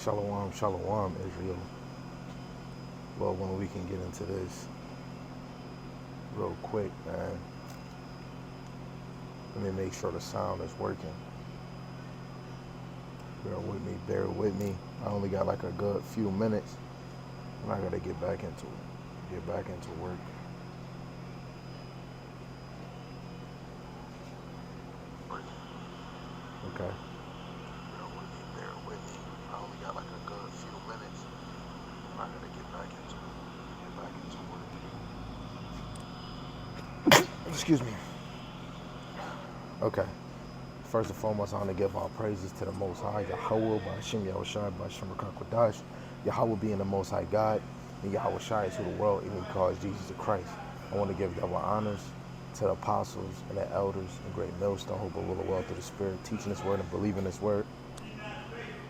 Shalom, shalom, Israel. Lord, when we can get into this real quick, man. Let me make sure the sound is working. Bear with me. I only got like a good few minutes, and I gotta get back into it. Get back into work. Okay. Bear with me. I only got like a good few minutes. I gotta get back into it. Get back into work. Excuse me. Okay. First and foremost, I want to give all praises to the Most High, Yahweh, Ba'ashem Yahushai, Ba'ashem Rakakwadash, Yahweh being the Most High God, and Yahweh Shai is who the world even calls Jesus the Christ. I want to give double honors to the apostles and the elders and great millstone who rule the world through the Spirit, teaching this word and believing this word.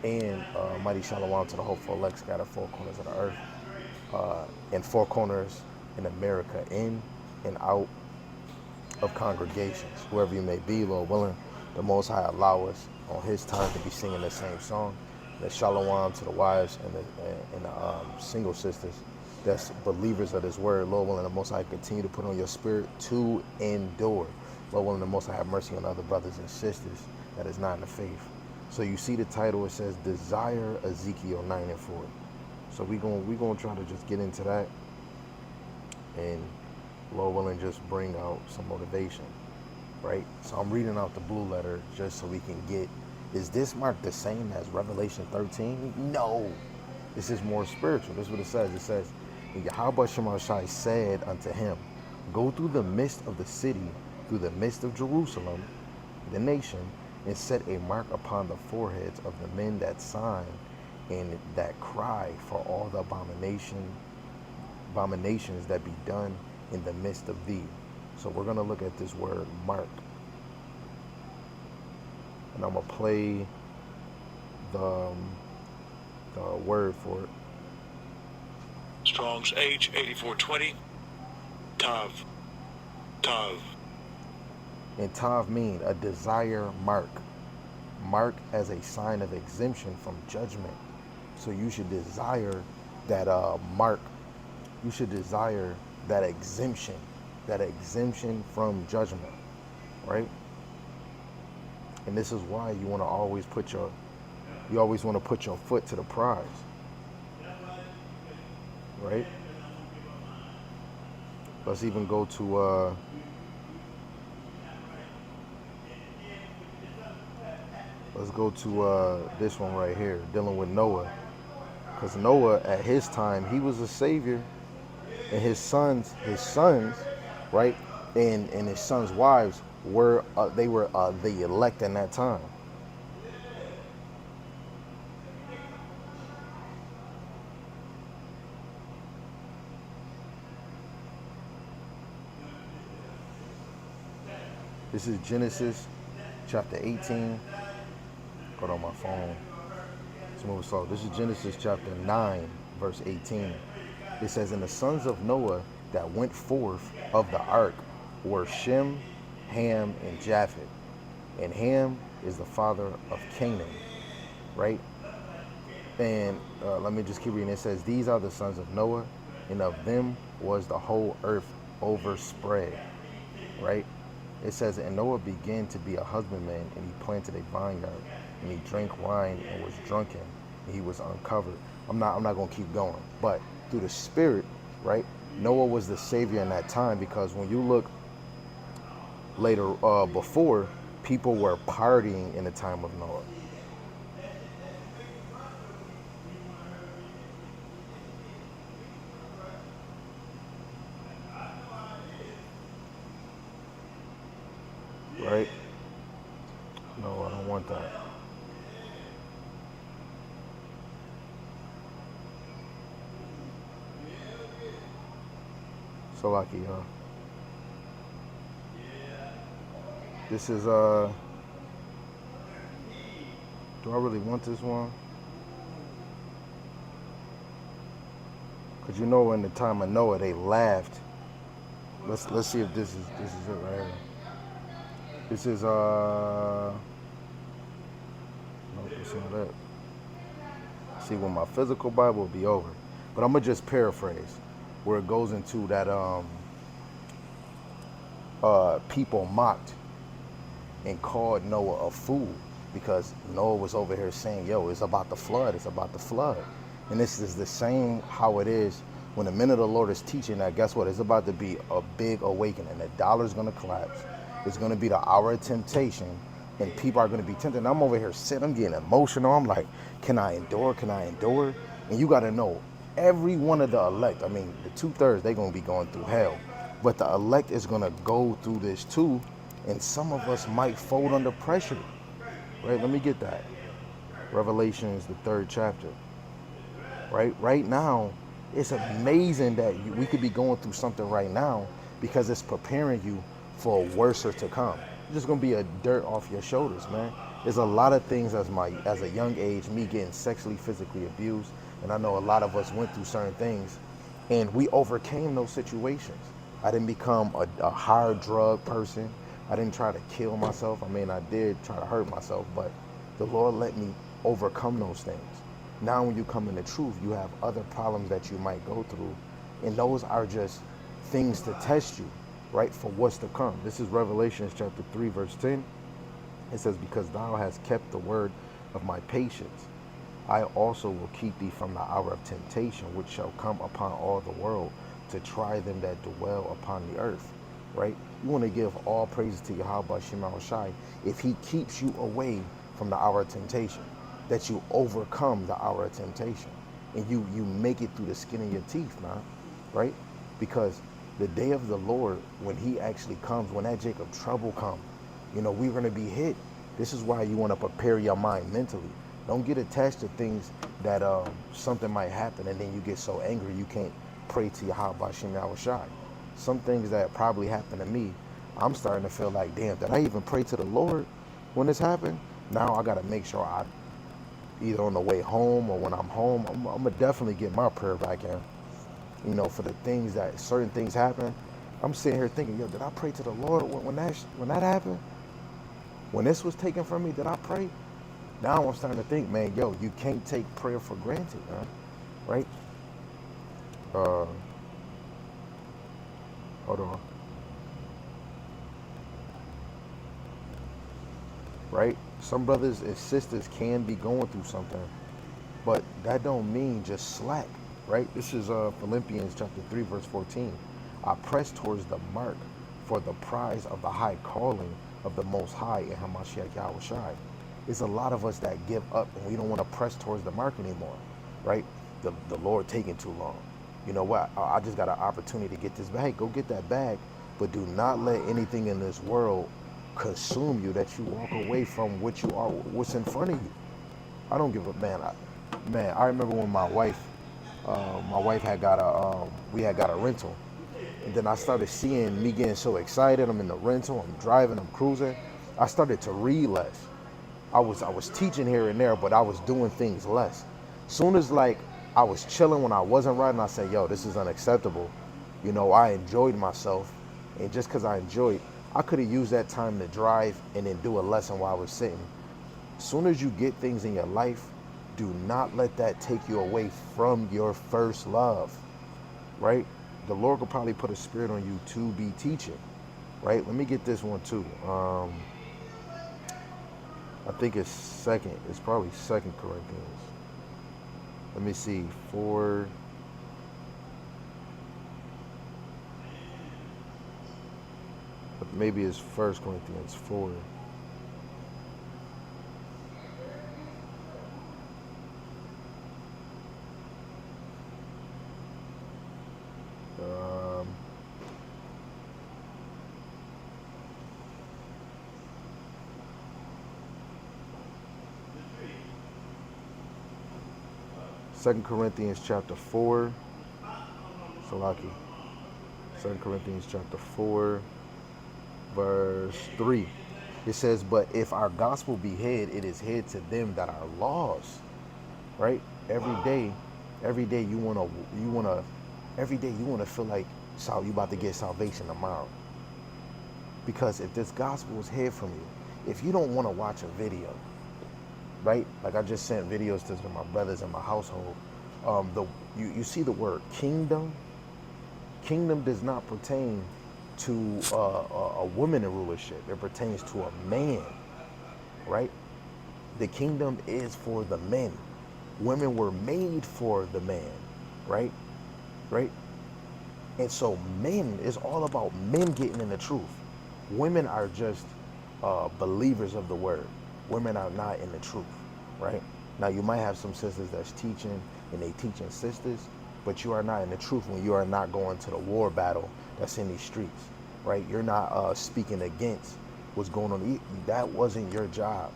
And mighty shalom to the hopeful elect scattered four corners of the earth, and four corners in America, in and out of congregations, wherever you may be, Lord willing, the Most High allow us on His time to be singing the same song. The shalom to the wives and the single sisters that's believers of this word. Lord willing, the Most High continue to put on your spirit to endure. Lord willing, the Most High have mercy on other brothers and sisters that is not in the faith. So you see the title, it says Desire Ezekiel 9 and 4. So we gonna try to just get into that and Lord willing, just bring out some motivation, right? So I'm reading out the blue letter just so we can get, is this mark the same as Revelation 13? No, this is more spiritual. This is what it says. It says, Yahweh Shemashai said unto him, go through the midst of the city, through the midst of Jerusalem, the nation, and set a mark upon the foreheads of the men that sign and that cry for all the abominations that be done in the midst of thee. So we're going to look at this word mark, and I'm going to play the word for it. Strong's H 8420 Tav. And Tav mean a desire mark as a sign of exemption from judgment. So you should desire that mark. You should desire that exemption from judgment, right? And this is why you want to always put your foot to the prize, right? Let's even go to this one right here, dealing with Noah, because Noah at his time he was a savior. And his sons, right, and his sons' wives were the elect in that time. This is Genesis chapter 18. Got on my phone. Let's move slow. This is Genesis chapter 9, verse 18. It says, and the sons of Noah that went forth of the ark were Shem, Ham, and Japheth. And Ham is the father of Canaan, right? And let me just keep reading. It says, these are the sons of Noah, and of them was the whole earth overspread, right? It says, and Noah began to be a husbandman, and he planted a vineyard, and he drank wine and was drunken, and he was uncovered. I'm not going to keep going, but through the Spirit, right? Noah was the savior in that time, because when you look later, before, people were partying in the time of Noah. Right? No, I don't want that. So lucky, huh? This is do I really want this one? Cause you know, in the time of Noah, they laughed. Let's see if this is it right here. This is no, it's not that. See, with my physical Bible, it'll be over. But I'm gonna just paraphrase where it goes into that people mocked and called Noah a fool because Noah was over here saying, yo, it's about the flood, it's about the flood. And this is the same how it is when the men of the Lord is teaching that, guess what? It's about to be a big awakening. The dollar's gonna collapse. It's gonna be the hour of temptation and people are gonna be tempted. And I'm over here sitting, I'm getting emotional. I'm like, can I endure? Can I endure? And you gotta know, every one of the elect, I mean, the 2/3, they're gonna be going through hell. But the elect is gonna go through this too, and some of us might fold under pressure. Right? Let me get that. Revelations, the 3rd chapter. Right now, it's amazing that we could be going through something right now because it's preparing you for a worser to come. It's just gonna be a dirt off your shoulders, man. There's a lot of things as a young age, me getting sexually, physically abused, and I know a lot of us went through certain things, and we overcame those situations. I didn't become a hard drug person. I didn't try to kill myself. I mean, I did try to hurt myself, but the Lord let me overcome those things. Now when you come in the truth, you have other problems that you might go through, and those are just things to test you, right, for what's to come. This is Revelation chapter 3, verse 10. It says, because thou hast kept the word of my patience, I also will keep thee from the hour of temptation, which shall come upon all the world to try them that dwell upon the earth, right? You want to give all praises to Yahweh Shema Shai if he keeps you away from the hour of temptation, that you overcome the hour of temptation and you make it through the skin of your teeth, man, right? Because the day of the Lord, when he actually comes, when that Jacob trouble comes, you know, we're going to be hit. This is why you want to prepare your mind mentally. Don't get attached to things that something might happen and then you get so angry you can't pray to Yahweh Shema Shai. Some things that probably happened to me, I'm starting to feel like, damn, did I even pray to the Lord when this happened? Now I got to make sure I, either on the way home or when I'm home, I'm going to definitely get my prayer back in. You know, for the things that, certain things happen, I'm sitting here thinking, yo, did I pray to the Lord when that happened? When this was taken from me, did I pray? Now I'm starting to think, man, yo, you can't take prayer for granted, man, right? Hold on. Right? Some brothers and sisters can be going through something, but that don't mean just slack, right? This is Philippians chapter 3, verse 14. I press towards the mark for the prize of the high calling of the Most High in Hamashiach Yahweh Shai. It's a lot of us that give up and we don't want to press towards the mark anymore, right? The Lord taking too long. You know what? I just got an opportunity to get this bag. Go get that bag, but do not let anything in this world consume you that you walk away from what you are, what's in front of you. I don't give a man. I remember when my wife had got we had got a rental, and then I started seeing me getting so excited. I'm in the rental, I'm driving, I'm cruising. I started to read less. I was teaching here and there, but I was doing things less. Soon as like I was chilling when I wasn't riding, I said, yo, this is unacceptable. You know, I enjoyed myself, and just because I enjoyed, I could have used that time to drive and then do a lesson while I was sitting. Soon as you get things in your life, do not let that take you away from your first love, right? The Lord will probably put a spirit on you to be teaching, right? Let me get this one too. I think it's second. It's probably 2 Corinthians. Let me see. 4. But maybe it's 1 Corinthians 4. Um, 2 Corinthians chapter 4. Salaki. 2 Corinthians chapter 4, verse 3. It says, but if our gospel be hid, it is hid to them that are lost. Right? Every day you wanna feel like you about to get salvation tomorrow. Because if this gospel is hid from you, if you don't want to watch a video, right? Like I just sent videos to my brothers in my household. The you see the word kingdom. Kingdom does not pertain to a woman in rulership. It pertains to a man, right? The kingdom is for the men. Women were made for the man, right? Right? And so men is all about men getting in the truth. Women are just believers of the word. Women are not in the truth, right? Now you might have some sisters that's teaching and they teaching sisters, but you are not in the truth when you are not going to the war battle that's in these streets, right? You're not speaking against what's going on. That wasn't your job.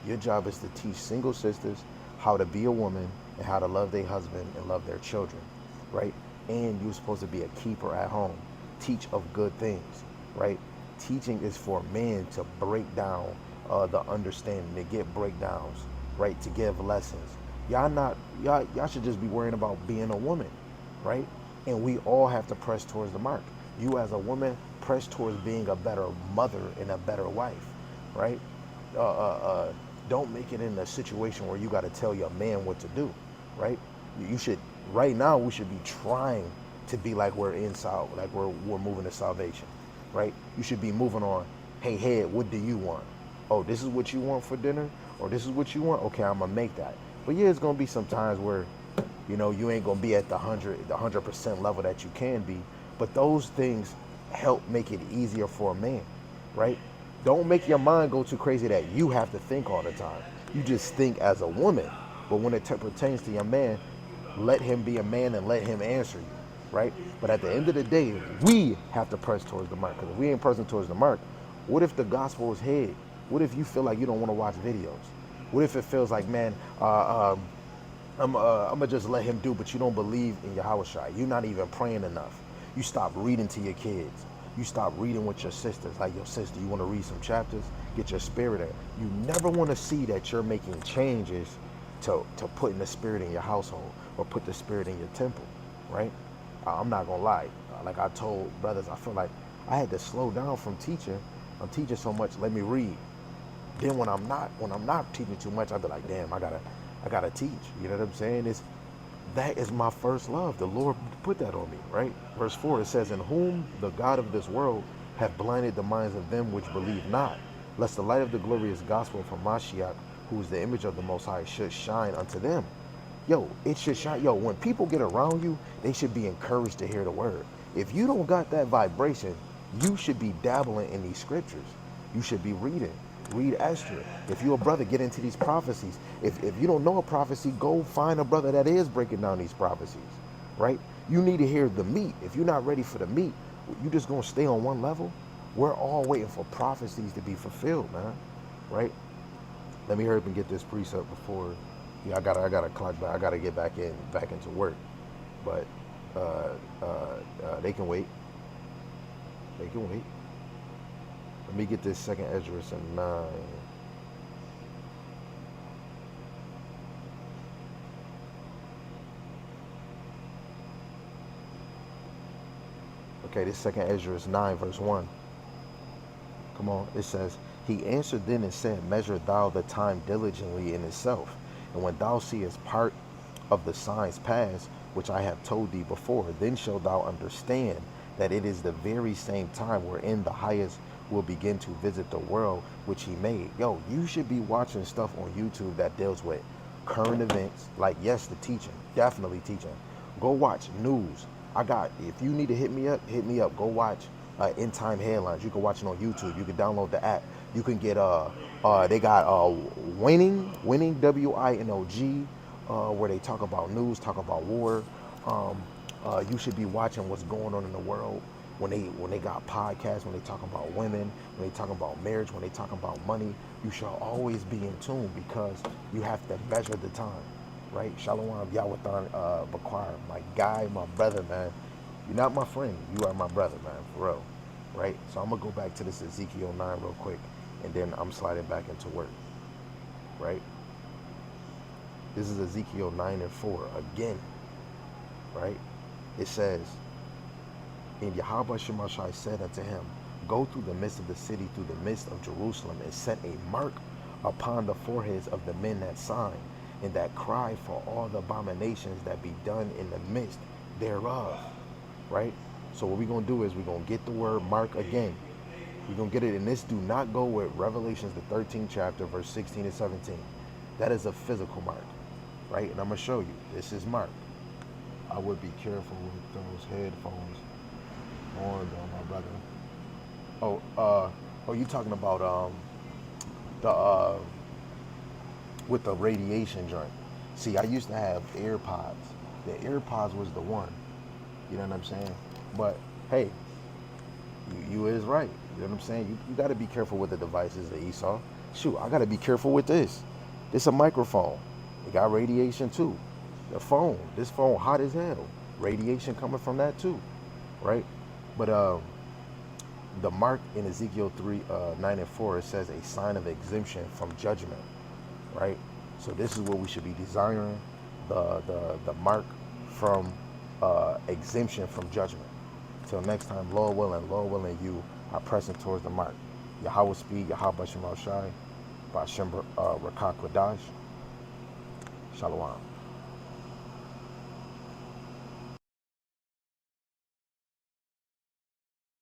Your job is to teach single sisters how to be a woman and how to love their husband and love their children, right? And you're supposed to be a keeper at home. Teach of good things, right? Teaching is for men to break down the understanding, to get breakdowns, right? To give lessons. Y'all should just be worrying about being a woman, right? And we all have to press towards the mark. You as a woman, press towards being a better mother and a better wife, right? Uh, uh, uh, don't make it in a situation where you got to tell your man what to do, right? You should, right now, we should be trying to be like we're in like we're moving to salvation, right? You should be moving on. Hey, head, what do you want? Oh, this is what you want for dinner, or this is what you want. Okay, I'm gonna make that. But yeah, it's gonna be some times where, you ain't gonna be at the 100% level that you can be. But those things help make it easier for a man, right? Don't make your mind go too crazy that you have to think all the time. You just think as a woman. But when it pertains to your man, let him be a man and let him answer you, right? But at the end of the day, we have to press towards the mark. Because if we ain't pressing towards the mark, what if the gospel is hid? What if you feel like you don't want to watch videos? What if it feels like, man, I'm gonna just let him do, but you don't believe in Yahweh Shai. You're not even praying enough. You stop reading to your kids. You stop reading with your sisters. Like your sister, you want to read some chapters, get your spirit in. You never want to see that you're making changes to putting the spirit in your household or put the spirit in your temple, right? I'm not gonna lie. Like I told brothers, I feel like I had to slow down from teaching. I'm teaching so much. Let me read. Then when I'm not teaching too much, I'll be like, damn, I gotta teach. You know what I'm saying? That is my first love. The Lord put that on me, right? Verse 4, it says, in whom the God of this world hath blinded the minds of them which believe not, lest the light of the glorious gospel from Mashiach, who is the image of the Most High, should shine unto them. Yo, it should shine. Yo, when people get around you, they should be encouraged to hear the word. If you don't got that vibration, you should be dabbling in these scriptures. You should be reading. Read Esther. If you're a brother, get into these prophecies. If you don't know a prophecy, go find a brother that is breaking down these prophecies, right? You need to hear the meat. If you're not ready for the meat, you just gonna stay on one level. We're all waiting for prophecies to be fulfilled, man, right? Let me hurry up and get this precept before. Yeah, I gotta clock back. I gotta get back into work. But they can wait. They can wait. Let me get this second Esdras in 9. Okay, this second Esdras 9, verse 1. Come on, it says, he answered then and said, measure thou the time diligently in itself, and when thou seest part of the signs pass, which I have told thee before, then shalt thou understand that it is the very same time wherein the highest will begin to visit the world which he made. Yo, you should be watching stuff on YouTube that deals with current events. Like, yes, the teaching, definitely teaching. Go watch news. If you need to hit me up. Go watch End Time Headlines. You can watch it on YouTube. You can download the app. You can get they got winning WINOG, where they talk about news, talk about war. You should be watching what's going on in the world. When they got podcasts, when they talk about women, when they talk about marriage, when they talk about money, you should always be in tune, because you have to measure the time, right? Shalom Yawathan Bakwar, my guy, my brother, man. You're not my friend, you are my brother, man, for real, right? So I'm gonna go back to this Ezekiel 9 real quick, and then I'm sliding back into work, right? This is Ezekiel 9 and 4 again, right? It says, and Yahweh Shemashai said unto him, go through the midst of the city, through the midst of Jerusalem, and set a mark upon the foreheads of the men that sign, and that cry for all the abominations that be done in the midst thereof. Right? So what we're going to do is we're going to get the word mark again. We're going to get it, and this do not go with Revelations, the 13th chapter, verse 16 and 17. That is a physical mark, right? And I'm going to show you. This is mark. I would be careful with those headphones on, though, my brother. Oh, you talking about the with the radiation joint? See, I used to have AirPods. The AirPods was the one. You know what I'm saying? But hey, you is right. You know what I'm saying? You got to be careful with the devices that Esau. Shoot, I got to be careful with this. This a microphone. It got radiation too. The phone. This phone hot as hell. Radiation coming from that too, right? But the mark in Ezekiel 3:9 and 4, it says a sign of exemption from judgment, right? So this is what we should be desiring, the mark from exemption from judgment. Till next time, Lord willing, you are pressing towards the mark. Yahweh speed, Yahweh Shem Shai, Bashem Rakak Wadash. Shalom.